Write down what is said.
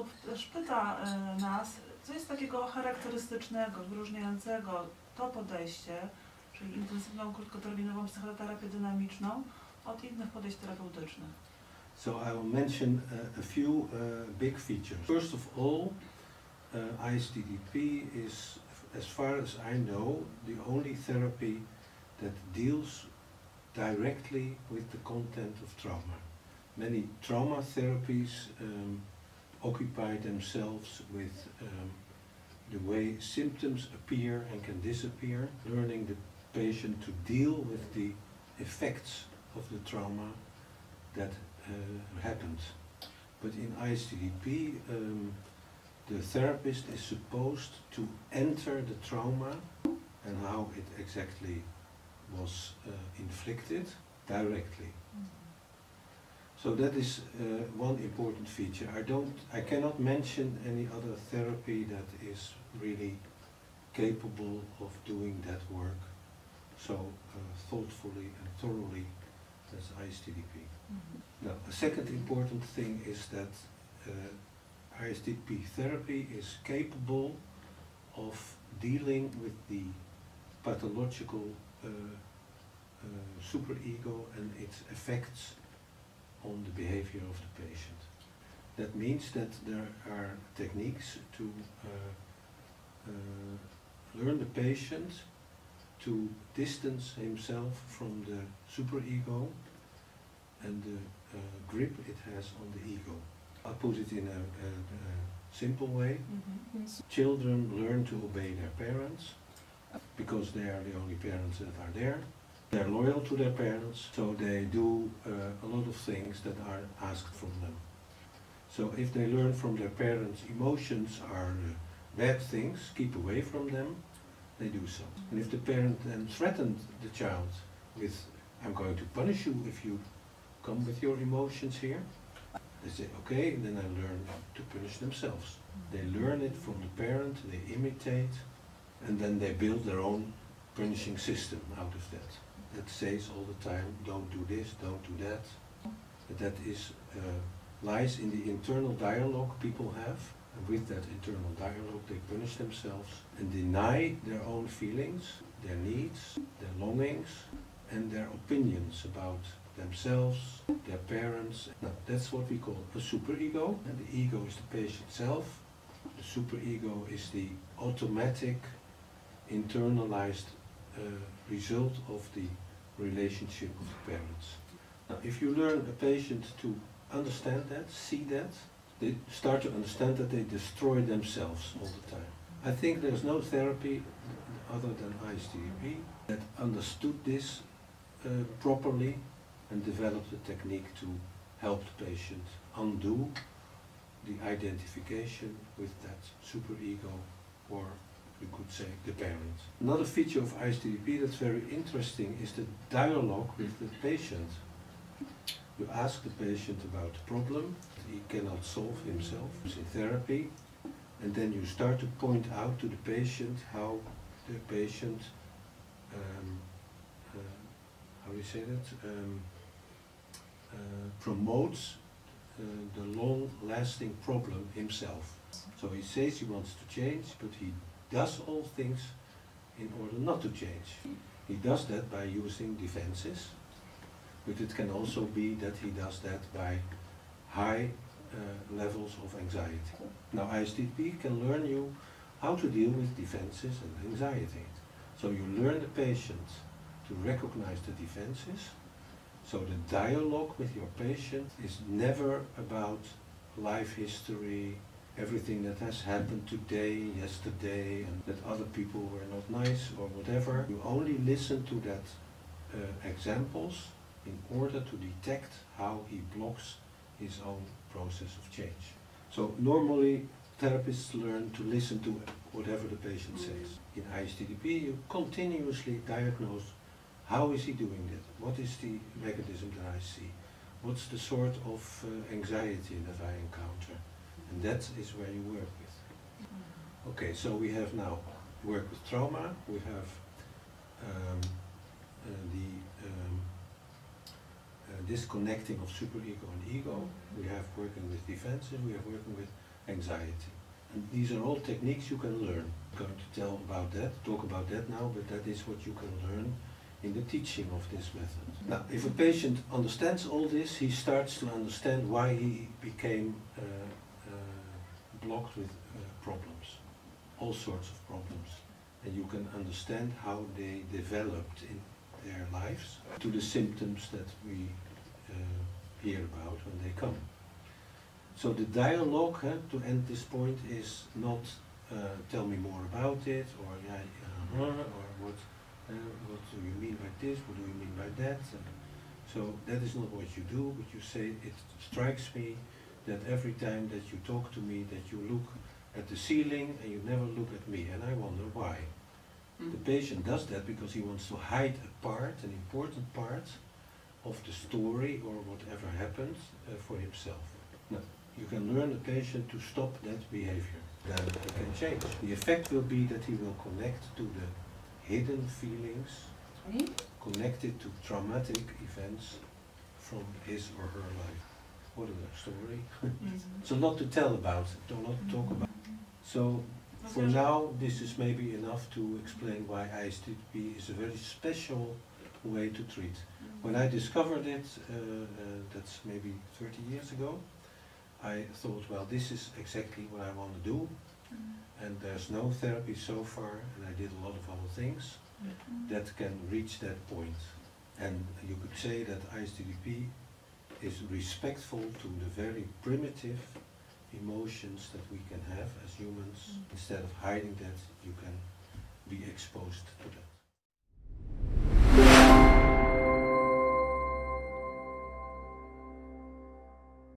osób też pyta nas, co jest takiego charakterystycznego, wyróżniającego to podejście, czyli intensywną, krótkoterminową psychoterapię dynamiczną, od innych podejść terapeutycznych. So I will mention a few big features. First of all, ISTDP is, as far as I know, the only therapy that deals directly with the content of trauma. Many trauma therapies occupy themselves with the way symptoms appear and can disappear, learning the patient to deal with the effects of the trauma that happened. But in ISTDP, the therapist is supposed to enter the trauma and how it exactly was inflicted directly. So that is one important feature. I cannot mention any other therapy that is really capable of doing that work so thoughtfully and thoroughly as ISTDP. Now, a second important thing is that ISTDP therapy is capable of dealing with the pathological superego and its effects on the behavior of the patient. That means that there are techniques to learn the patient to distance himself from the superego and the grip it has on the ego. I'll put it in a simple way. Yes. Children learn to obey their parents because they are the only parents that are there. They're loyal to their parents, so they do a lot of things that are asked from them. So if they learn from their parents emotions are bad things, keep away from them, they do so. And if the parent then threatened the child with, I'm going to punish you if you come with your emotions here, they say, okay, then I learn to punish themselves. They learn it from the parent, they imitate, and then they build their own punishing system out of that. That says all the time, don't do this, don't do that. But that is, lies in the internal dialogue people have. And with that internal dialogue, they punish themselves and deny their own feelings, their needs, their longings, and their opinions about themselves, their parents. Now, that's what we call a superego, and the ego is the patient self. The superego is the automatic, internalized result of the relationship of the parents. Now, if you learn a patient to understand that, see that, they start to understand that they destroy themselves all the time. I think there's no therapy other than ISTDP that understood this properly and developed a technique to help the patient undo the identification with that superego, or you could say the parent. Another feature of ISTDP that's very interesting is the dialogue with the patient. You ask the patient about the problem he cannot solve himself in therapy, and then you start to point out to the patient how the patient, how do you say that, promotes the long-lasting problem himself. So he says he wants to change, but he does all things in order not to change. He does that by using defenses, but it can also be that he does that by high levels of anxiety. Now, ISTDP can learn you how to deal with defenses and anxiety. So you learn the patient to recognize the defenses. So the dialogue with your patient is never about life history, everything that has happened today, yesterday, and that other people were not nice or whatever. You only listen to that examples in order to detect how he blocks his own process of change. So normally therapists learn to listen to whatever the patient says. In ISTDP you continuously diagnose how is he doing that, what is the mechanism that I see, what's the sort of anxiety that I encounter, and that is where you work with. Okay, so we have now work with trauma, we have disconnecting of superego and ego, we have working with defenses, we have working with anxiety. And these are all techniques you can learn. I'm going to talk about that now, but that is what you can learn in the teaching of this method. Now, if a patient understands all this, he starts to understand why he became blocked with problems, all sorts of problems. And you can understand how they developed in their lives to the symptoms that we hear about when they come. So the dialogue, to end this point, is not tell me more about it, or or what do you mean by this, what do you mean by that. So that is not what you do, but you say, it strikes me that every time that you talk to me, that you look at the ceiling and you never look at me, and I wonder why. The patient does that because he wants to hide a part, an important part of the story or whatever happened for himself. Now, you can learn the patient to stop that behavior. Then he can change. The effect will be that he will connect to the hidden feelings connected to traumatic events from his or her life. What a story. It's a lot to tell about, a lot to talk about. So for now, this is maybe enough to explain why ISTDP is a very special way to treat. When I discovered it, that's maybe 30 years ago, I thought, well, this is exactly what I want to do, and there's no therapy so far, and I did a lot of other things that can reach that point. And you could say that ISTDP is respectful to the very primitive emotions that we can have as humans. Instead of hiding that, you can be exposed to that.